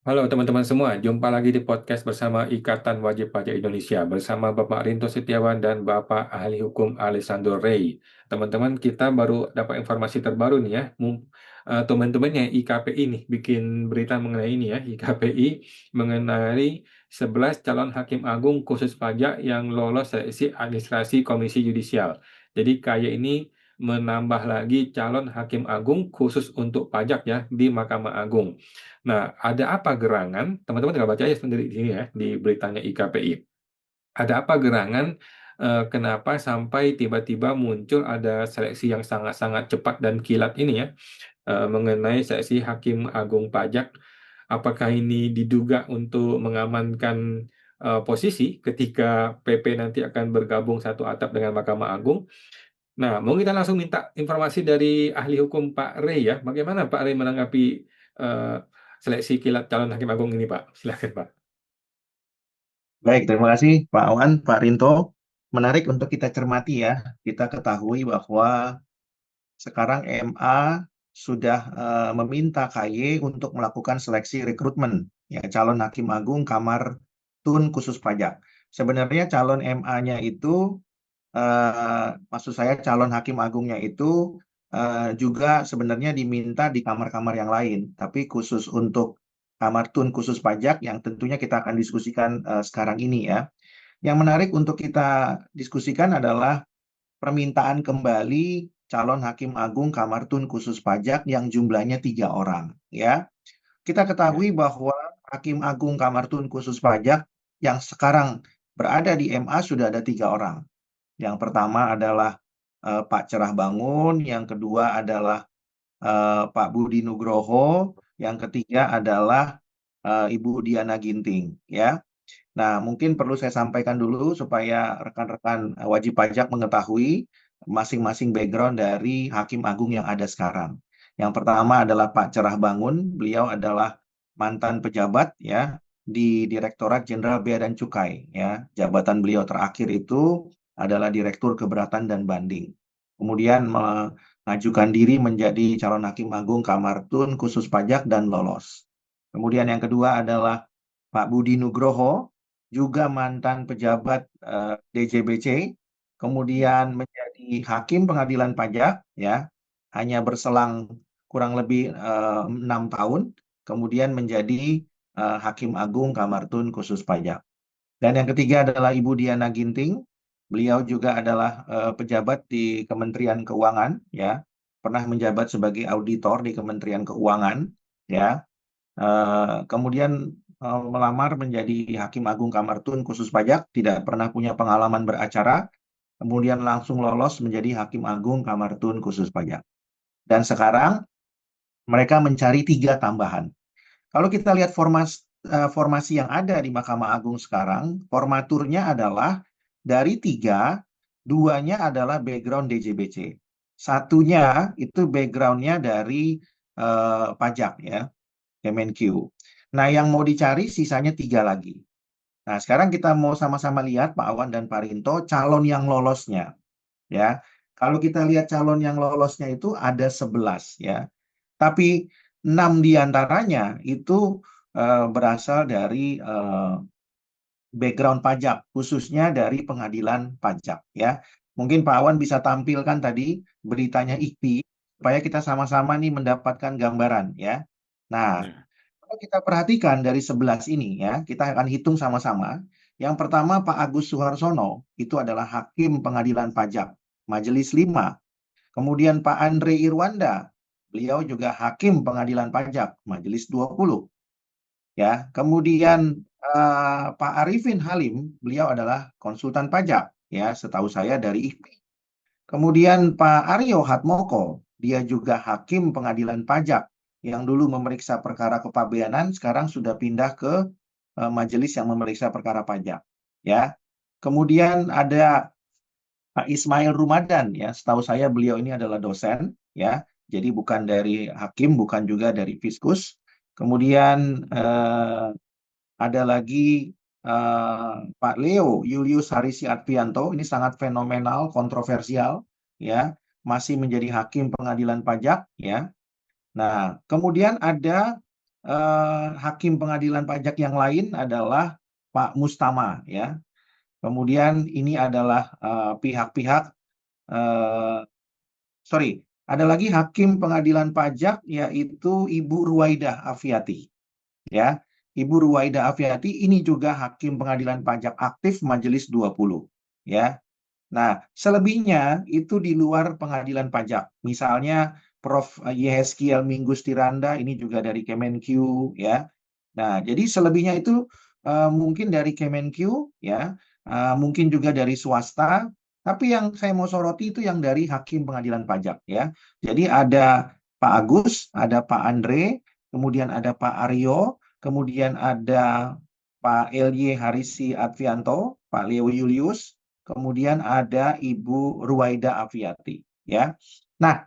Halo teman-teman semua, jumpa lagi di podcast bersama Ikatan Wajib Pajak Indonesia bersama Bapak Rinto Setiawan dan Bapak Ahli Hukum Alessandro Rey. Teman-teman, kita baru dapat informasi terbaru nih ya. Teman-temannya IKPI nih bikin berita mengenai ini ya. IKPI mengenai 11 calon hakim agung khusus pajak yang lolos seleksi administrasi Komisi Yudisial. Jadi kayak ini menambah lagi calon hakim agung khusus untuk pajak ya di Mahkamah Agung. Nah, ada apa gerangan? Teman-teman tinggal baca aja sendiri di sini ya, di beritanya IKPI. Ada apa gerangan? Kenapa sampai tiba-tiba muncul ada seleksi yang sangat-sangat cepat dan kilat ini ya, mengenai seleksi Hakim Agung Pajak? Apakah ini diduga untuk mengamankan posisi ketika PP nanti akan bergabung satu atap dengan Mahkamah Agung? Nah, mau kita langsung minta informasi dari ahli hukum Pak Rey ya. Bagaimana Pak Rey menanggapi eh, seleksi kilat calon hakim agung ini, Pak? Silakan, Pak. Baik, terima kasih Pak Awan, Pak Rinto. Menarik untuk kita cermati ya. Kita ketahui bahwa sekarang MA sudah meminta KY untuk melakukan seleksi rekrutmen ya calon hakim agung Kamar Tun khusus pajak. Sebenarnya calon MA-nya itu maksud saya calon hakim agungnya itu juga sebenarnya diminta di kamar-kamar yang lain, tapi khusus untuk Kamar Tun khusus pajak yang tentunya kita akan diskusikan sekarang ini ya. Yang menarik untuk kita diskusikan adalah permintaan kembali calon hakim agung Kamar Tun khusus pajak yang jumlahnya 3 orang. Ya, kita Ya. ketahui bahwa hakim agung Kamar Tun khusus pajak yang sekarang berada di MA sudah ada 3 orang. Yang pertama adalah Pak Cerah Bangun, yang kedua adalah Pak Budi Nugroho, yang ketiga adalah Ibu Diana Ginting. Ya. Nah, mungkin perlu saya sampaikan dulu supaya rekan-rekan wajib pajak mengetahui masing-masing background dari Hakim Agung yang ada sekarang. Yang pertama adalah Pak Cerah Bangun, beliau adalah mantan pejabat ya di Direktorat Jenderal Bea dan Cukai ya. Jabatan beliau terakhir itu adalah Direktur Keberatan dan Banding. Kemudian mengajukan diri menjadi calon Hakim Agung Kamar Tun khusus pajak dan lolos. Kemudian yang kedua adalah Pak Budi Nugroho, juga mantan pejabat DJBC, kemudian menjadi hakim pengadilan pajak, ya, hanya berselang kurang lebih 6 tahun, kemudian menjadi hakim agung Kamar Tun khusus pajak. Dan yang ketiga adalah Ibu Diana Ginting, beliau juga adalah pejabat di Kementerian Keuangan, ya, pernah menjabat sebagai auditor di Kementerian Keuangan, ya. Kemudian melamar menjadi Hakim Agung Kamar Tun khusus pajak, tidak pernah punya pengalaman beracara, kemudian langsung lolos menjadi Hakim Agung Kamar Tun khusus pajak. Dan sekarang mereka mencari 3 tambahan. Kalau kita lihat formasi yang ada di Mahkamah Agung sekarang, formaturnya adalah dari 3, 2-nya adalah background DJBC. Satunya itu backgroundnya dari pajak ya, Kemenq. Nah, yang mau dicari sisanya 3 lagi. Nah, sekarang kita mau sama-sama lihat Pak Awan dan Pak Rinto calon yang lolosnya ya. Kalau kita lihat calon yang lolosnya itu ada 11 ya. Tapi 6 diantaranya itu berasal dari background pajak, khususnya dari pengadilan pajak ya. Mungkin Pak Awan bisa tampilkan tadi beritanya IKPI supaya kita sama-sama nih mendapatkan gambaran ya. Nah, Ya. kalau kita perhatikan dari 11 ini ya, kita akan hitung sama-sama. Yang pertama Pak Agus Suharsono, itu adalah Hakim Pengadilan Pajak, Majelis 5. Kemudian Pak Andre Irwanda, beliau juga Hakim Pengadilan Pajak, Majelis 20. Ya, kemudian Pak Arifin Halim, beliau adalah konsultan pajak, ya, setahu saya dari IKPI. Kemudian Pak Aryo Hatmoko, dia juga Hakim Pengadilan Pajak yang dulu memeriksa perkara kepabeanan, sekarang sudah pindah ke majelis yang memeriksa perkara pajak. Ya, kemudian ada Pak Ismail Rumadan, ya, setahu saya beliau ini adalah dosen, ya, jadi bukan dari hakim, bukan juga dari fiskus. Kemudian ada lagi Pak Leo Julius Harisi Advianto, ini sangat fenomenal, kontroversial, ya, masih menjadi hakim pengadilan pajak, ya. Nah, kemudian ada hakim pengadilan pajak yang lain adalah Pak Mustama, ya. Kemudian ini adalah pihak-pihak, sorry, ada lagi hakim pengadilan pajak yaitu Ibu Ruwaidah Afiati, ya. Ibu Ruwaidah Afiati ini juga hakim pengadilan pajak aktif Majelis 20, ya. Nah, selebihnya itu di luar pengadilan pajak. Misalnya Prof. Yehezkiel Minggus Tiranda, ini juga dari Kemenq, ya. Nah, jadi selebihnya itu mungkin dari Kemenq, ya, mungkin juga dari swasta. Tapi yang saya mau soroti itu yang dari hakim pengadilan pajak, ya. Jadi ada Pak Agus, ada Pak Andre, kemudian ada Pak Aryo, kemudian ada Pak Elye Harisi Advianto, Pak Leo Julius, kemudian ada Ibu Ruwaida Afiati, ya. Nah,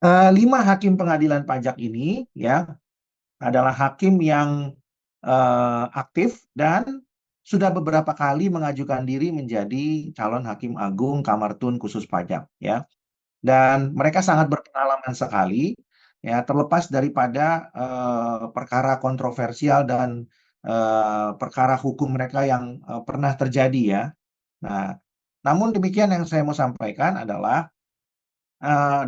5 hakim pengadilan pajak ini, ya, adalah hakim yang aktif dan sudah beberapa kali mengajukan diri menjadi calon hakim agung Kamar Tun Khusus Pajak, ya. Dan mereka sangat berpengalaman sekali, ya, terlepas daripada perkara kontroversial dan perkara hukum mereka yang pernah terjadi, ya. Nah, namun demikian yang saya mau sampaikan adalah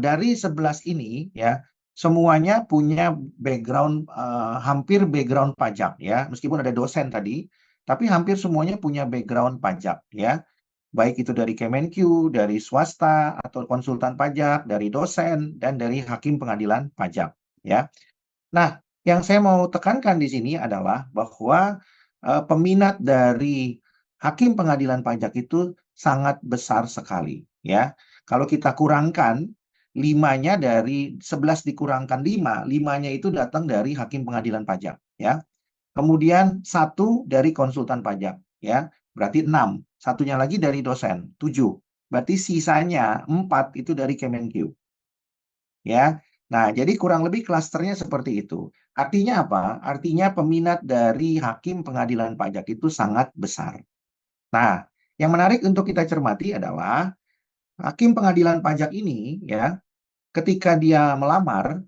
dari 11 ini, ya, semuanya punya background, hampir background pajak, ya, meskipun ada dosen tadi, tapi hampir semuanya punya background pajak, ya, baik itu dari Kemenq, dari swasta atau konsultan pajak, dari dosen dan dari hakim pengadilan pajak, ya. Nah, yang saya mau tekankan di sini adalah bahwa peminat dari hakim pengadilan pajak itu sangat besar sekali, ya. Kalau kita kurangkan 5-nya dari 11 dikurangkan 5, 5-nya itu datang dari hakim pengadilan pajak, ya. Kemudian 1 dari konsultan pajak, ya. Berarti 6. Satunya lagi dari dosen, 7. Berarti sisanya 4 itu dari Kemenq, ya. Nah, jadi kurang lebih klasternya seperti itu. Artinya apa? Artinya peminat dari hakim pengadilan pajak itu sangat besar. Nah, yang menarik untuk kita cermati adalah hakim pengadilan pajak ini, ya, ketika dia melamar,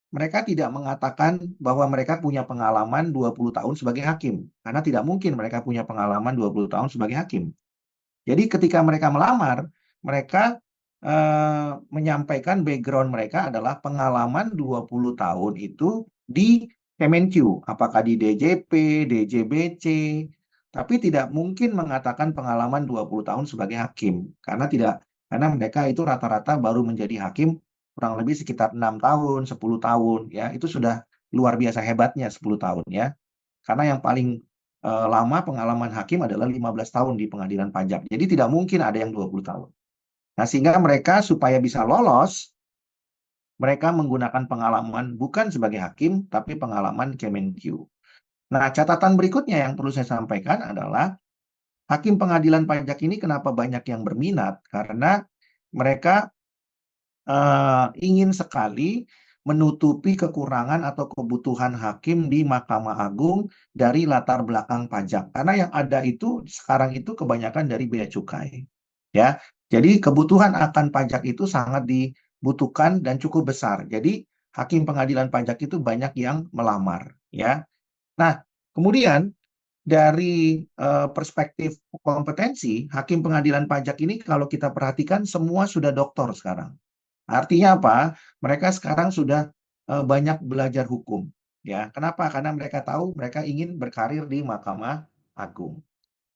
mereka tidak mengatakan bahwa mereka punya pengalaman 20 tahun sebagai hakim, karena tidak mungkin mereka punya pengalaman 20 tahun sebagai hakim. Jadi ketika mereka melamar, mereka menyampaikan background mereka adalah pengalaman 20 tahun itu di Kemenq, apakah di DJP, DJBC, tapi tidak mungkin mengatakan pengalaman 20 tahun sebagai hakim, karena mereka itu rata-rata baru menjadi hakim kurang lebih sekitar 6 tahun, 10 tahun, ya. Itu sudah luar biasa hebatnya 10 tahun, ya. Karena yang paling lama pengalaman hakim adalah 15 tahun di pengadilan pajak. Jadi tidak mungkin ada yang 20 tahun. Nah, sehingga mereka supaya bisa lolos, mereka menggunakan pengalaman bukan sebagai hakim, tapi pengalaman Kemenq. Nah, catatan berikutnya yang perlu saya sampaikan adalah hakim pengadilan pajak ini kenapa banyak yang berminat? Karena mereka ingin sekali menutupi kekurangan atau kebutuhan hakim di Mahkamah Agung dari latar belakang pajak. Karena yang ada itu sekarang itu kebanyakan dari bea cukai, ya. Jadi kebutuhan akan pajak itu sangat dibutuhkan dan cukup besar. Jadi hakim pengadilan pajak itu banyak yang melamar, ya. Nah, kemudian dari perspektif kompetensi, hakim pengadilan pajak ini kalau kita perhatikan semua sudah doktor sekarang. Artinya apa? Mereka sekarang sudah banyak belajar hukum, ya. Kenapa? Karena mereka tahu mereka ingin berkarir di Mahkamah Agung.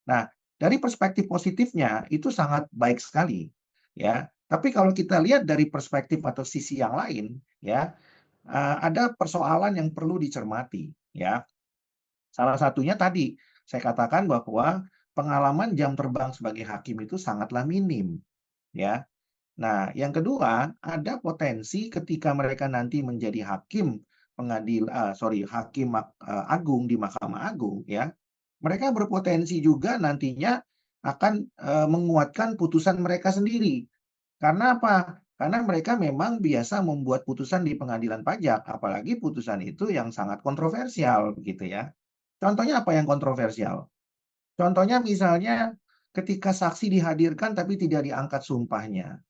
Nah, dari perspektif positifnya itu sangat baik sekali, ya. Tapi kalau kita lihat dari perspektif atau sisi yang lain, ya, ada persoalan yang perlu dicermati, ya. Salah satunya tadi saya katakan bahwa pengalaman jam terbang sebagai hakim itu sangatlah minim, ya. Nah, yang kedua, ada potensi ketika mereka nanti menjadi hakim agung di Mahkamah Agung, ya. Mereka berpotensi juga nantinya akan menguatkan putusan mereka sendiri. Karena apa? Karena mereka memang biasa membuat putusan di pengadilan pajak, apalagi putusan itu yang sangat kontroversial, gitu, ya. Contohnya apa yang kontroversial? Contohnya misalnya ketika saksi dihadirkan tapi tidak diangkat sumpahnya.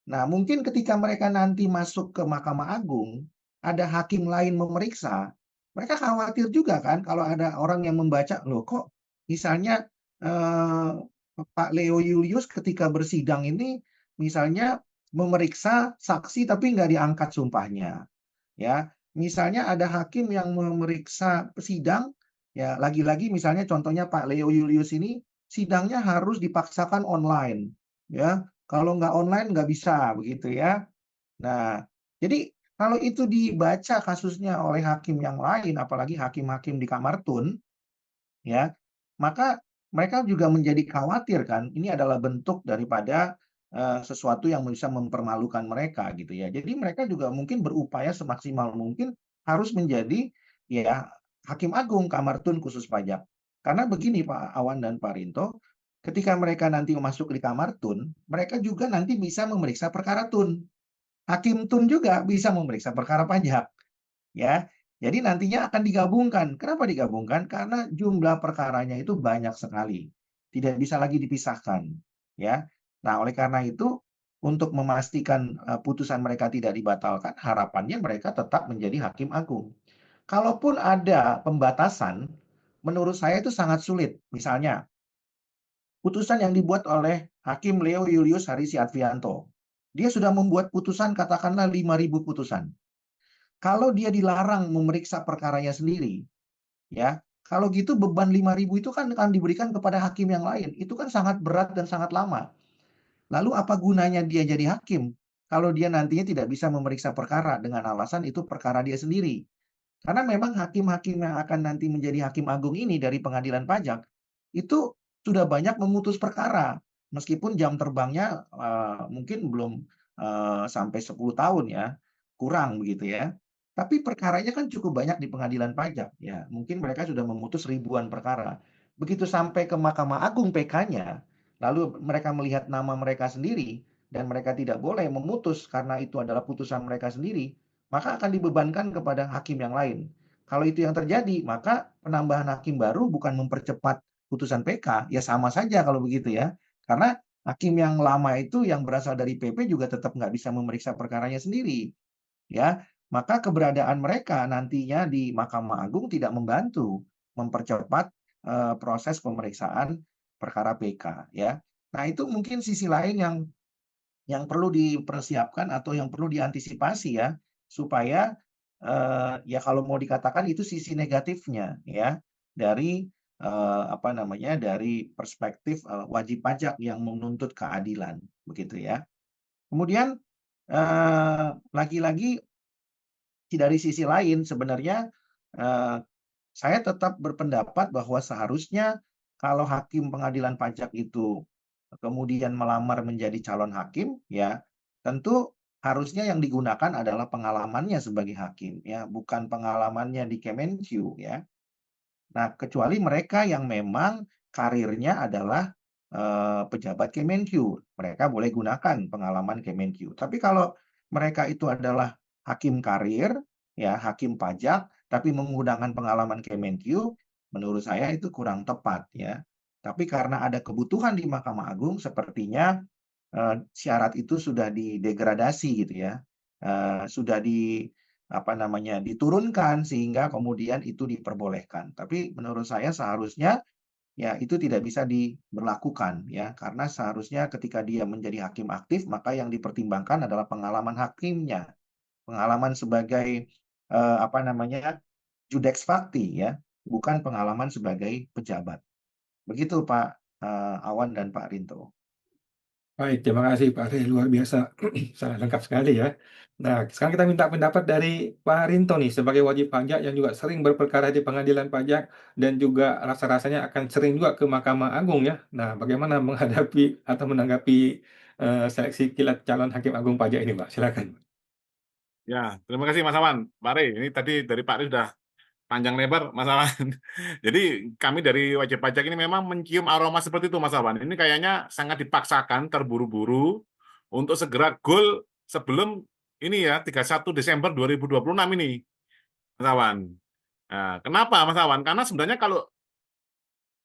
Nah, mungkin ketika mereka nanti masuk ke Mahkamah Agung, ada hakim lain memeriksa, mereka khawatir juga kan kalau ada orang yang membaca, loh kok misalnya eh, Pak Leo Julius ketika bersidang ini misalnya memeriksa saksi tapi nggak diangkat sumpahnya, ya. Misalnya ada hakim yang memeriksa sidang, ya lagi-lagi misalnya contohnya Pak Leo Julius ini sidangnya harus dipaksakan online, ya. Kalau nggak online nggak bisa begitu ya. Nah, jadi kalau itu dibaca kasusnya oleh hakim yang lain, apalagi hakim-hakim di Kamar Tun, ya, maka mereka juga menjadi khawatir kan, ini adalah bentuk daripada sesuatu yang bisa mempermalukan mereka gitu ya. Jadi mereka juga mungkin berupaya semaksimal mungkin harus menjadi ya hakim agung Kamar Tun khusus pajak. Karena begini Pak Awan dan Pak Rinto, ketika mereka nanti masuk di Kamar Tun, mereka juga nanti bisa memeriksa perkara Tun. Hakim Tun juga bisa memeriksa perkara pajak, ya. Jadi nantinya akan digabungkan. Kenapa digabungkan? Karena jumlah perkaranya itu banyak sekali. Tidak bisa lagi dipisahkan, ya. Nah, oleh karena itu untuk memastikan putusan mereka tidak dibatalkan, harapannya mereka tetap menjadi hakim agung. Kalaupun ada pembatasan, menurut saya itu sangat sulit. Misalnya, putusan yang dibuat oleh Hakim Leo Julius Harisi Advianto. Dia sudah membuat putusan katakanlah 5.000 putusan. Kalau dia dilarang memeriksa perkaranya sendiri, ya, kalau gitu beban 5.000 itu kan akan diberikan kepada hakim yang lain. Itu kan sangat berat dan sangat lama. Lalu apa gunanya dia jadi hakim kalau dia nantinya tidak bisa memeriksa perkara dengan alasan itu perkara dia sendiri? Karena memang hakim-hakim yang akan nanti menjadi hakim agung ini dari pengadilan pajak, itu sudah banyak memutus perkara. Meskipun jam terbangnya mungkin belum sampai 10 tahun ya, kurang begitu ya. Tapi perkaranya kan cukup banyak di pengadilan pajak ya. Mungkin mereka sudah memutus ribuan perkara. Begitu sampai ke Mahkamah Agung PK-nya, lalu mereka melihat nama mereka sendiri dan mereka tidak boleh memutus karena itu adalah putusan mereka sendiri, maka akan dibebankan kepada hakim yang lain. Kalau itu yang terjadi, maka penambahan hakim baru bukan mempercepat putusan PK, ya sama saja kalau begitu ya. Karena hakim yang lama itu yang berasal dari PP juga tetap nggak bisa memeriksa perkaranya sendiri, ya. Maka keberadaan mereka nantinya di Mahkamah Agung tidak membantu mempercepat proses pemeriksaan perkara PK, ya. Nah, itu mungkin sisi lain yang perlu dipersiapkan atau yang perlu diantisipasi ya, supaya ya kalau mau dikatakan itu sisi negatifnya ya dari apa namanya dari perspektif wajib pajak yang menuntut keadilan begitu ya. Kemudian lagi-lagi dari sisi lain sebenarnya eh, saya tetap berpendapat bahwa seharusnya kalau hakim pengadilan pajak itu kemudian melamar menjadi calon hakim, ya tentu harusnya yang digunakan adalah pengalamannya sebagai hakim, ya bukan pengalamannya di Kemenq, ya. Nah, kecuali mereka yang memang karirnya adalah pejabat Kemenq, mereka boleh gunakan pengalaman Kemenq. Tapi kalau mereka itu adalah hakim karir, ya hakim pajak, tapi menggunakan pengalaman Kemenq, menurut saya itu kurang tepat, ya. Tapi karena ada kebutuhan di Mahkamah Agung, sepertinya syarat itu sudah didegradasi gitu ya, sudah apa namanya diturunkan sehingga kemudian itu diperbolehkan. Tapi menurut saya seharusnya ya itu tidak bisa diberlakukan ya karena seharusnya ketika dia menjadi hakim aktif maka yang dipertimbangkan adalah pengalaman hakimnya, pengalaman sebagai apa namanya judex facti ya, bukan pengalaman sebagai pejabat. Begitu Pak Awan dan Pak Rinto. Baik, terima kasih Pak Rey, luar biasa, sangat lengkap sekali ya. Nah, sekarang kita minta pendapat dari Pak Rinto nih, sebagai wajib pajak yang juga sering berperkara di pengadilan pajak dan juga rasa-rasanya akan sering juga ke Mahkamah Agung ya. Nah, bagaimana menghadapi atau menanggapi seleksi kilat calon hakim agung pajak ini, Pak? Silakan. Ya, terima kasih Mas Awan. Pak Rey, ini tadi dari Pak Rey sudah panjang lebar Mas Awan. Jadi kami dari wajib pajak ini memang mencium aroma seperti itu Mas Awan. Ini kayaknya sangat dipaksakan, terburu-buru untuk segera goal sebelum ini ya 31 Desember 2026 ini Mas Awan. Nah, kenapa Mas Awan? Karena sebenarnya kalau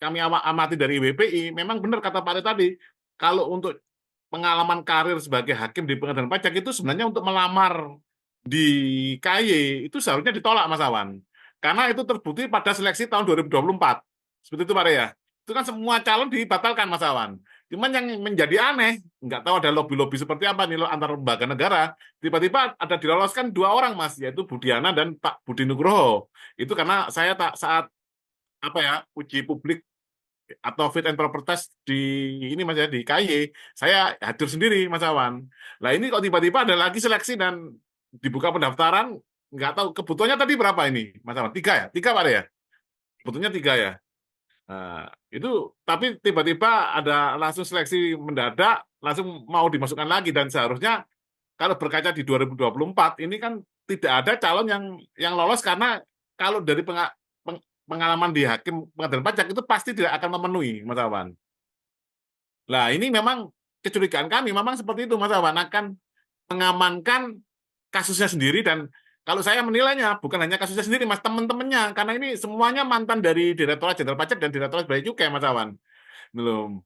kami amati dari WPI, memang benar kata Pak Rey tadi, kalau untuk pengalaman karir sebagai hakim di pengadilan pajak itu sebenarnya untuk melamar di KY itu seharusnya ditolak Mas Awan. karena itu terbukti pada seleksi tahun 2024. Seperti itu Pak Rey ya. Itu kan semua calon dibatalkan Mas Awan. Cuman yang menjadi aneh, nggak tahu ada lobby-lobby seperti apa nih antar lembaga negara, tiba-tiba ada diloloskan 2 orang Mas, yaitu Budiana dan Pak Budi Nugroho. Itu karena saya saat uji publik atau fit and proper test di ini Mas ya, di KY, saya hadir sendiri Mas Awan. Nah ini kok tiba-tiba ada lagi seleksi dan dibuka pendaftaran, nggak tahu kebutuhannya tadi berapa ini Mas Awan? 3 ya? 3 Pak ya? Kebutuhannya 3 ya? Nah, itu tapi tiba-tiba ada langsung seleksi mendadak, langsung mau dimasukkan lagi, dan seharusnya kalau berkaca di 2024 ini kan tidak ada calon yang lolos, karena kalau dari pengalaman di hakim pengadilan pajak itu pasti tidak akan memenuhi Mas Awan. Nah ini memang kecurigaan kami memang seperti itu Mas Awan, akan mengamankan kasusnya sendiri, dan kalau saya menilainya bukan hanya kasusnya sendiri Mas, teman-temannya, karena ini semuanya mantan dari Direktorat Jenderal Pajak dan Direktorat Bea Cukai Mas Awan. Belum.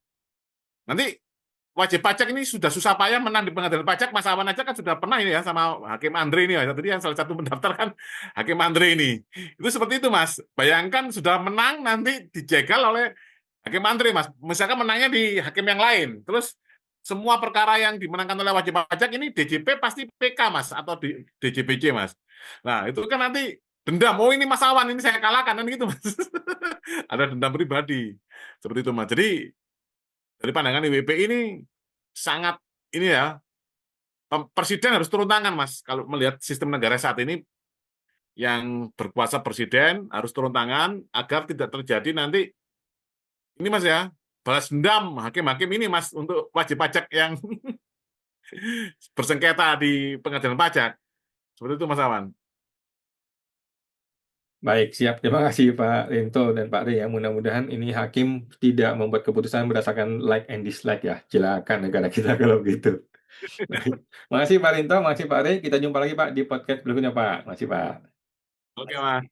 Nanti wajib pajak ini sudah susah payah menang di pengadilan pajak, Mas Awan aja kan sudah pernah ini ya sama Hakim Andre ini ya. Tadi yang salah satu pendaftar kan Hakim Andre ini. Itu seperti itu Mas. Bayangkan sudah menang nanti dijegal oleh Hakim Andre Mas. Misalkan menangnya di hakim yang lain. Terus semua perkara yang dimenangkan oleh wajib pajak ini DJP pasti PK Mas, atau di DJPJ Mas. Nah itu kan nanti dendam, oh ini Mas Awan ini saya kalahkan kan gitu Mas. Ada dendam pribadi seperti itu Mas. Jadi dari pandangan IWP ini sangat ini ya, presiden harus turun tangan Mas. Kalau melihat sistem negara saat ini, yang berkuasa presiden harus turun tangan agar tidak terjadi nanti ini Mas ya, balas dendam hakim-hakim ini Mas untuk wajib pajak yang bersengketa di pengadilan pajak. Seperti itu Mas Awan. Baik, siap. Terima kasih Pak Rinto dan Pak Rey ya. Mudah-mudahan ini hakim tidak membuat keputusan berdasarkan like and dislike ya. Silakan negara kita kalau begitu. Makasih Pak Rinto, makasih Pak Rey. Kita jumpa lagi Pak di podcast berikutnya Pak. Makasih Pak. Oke Mas.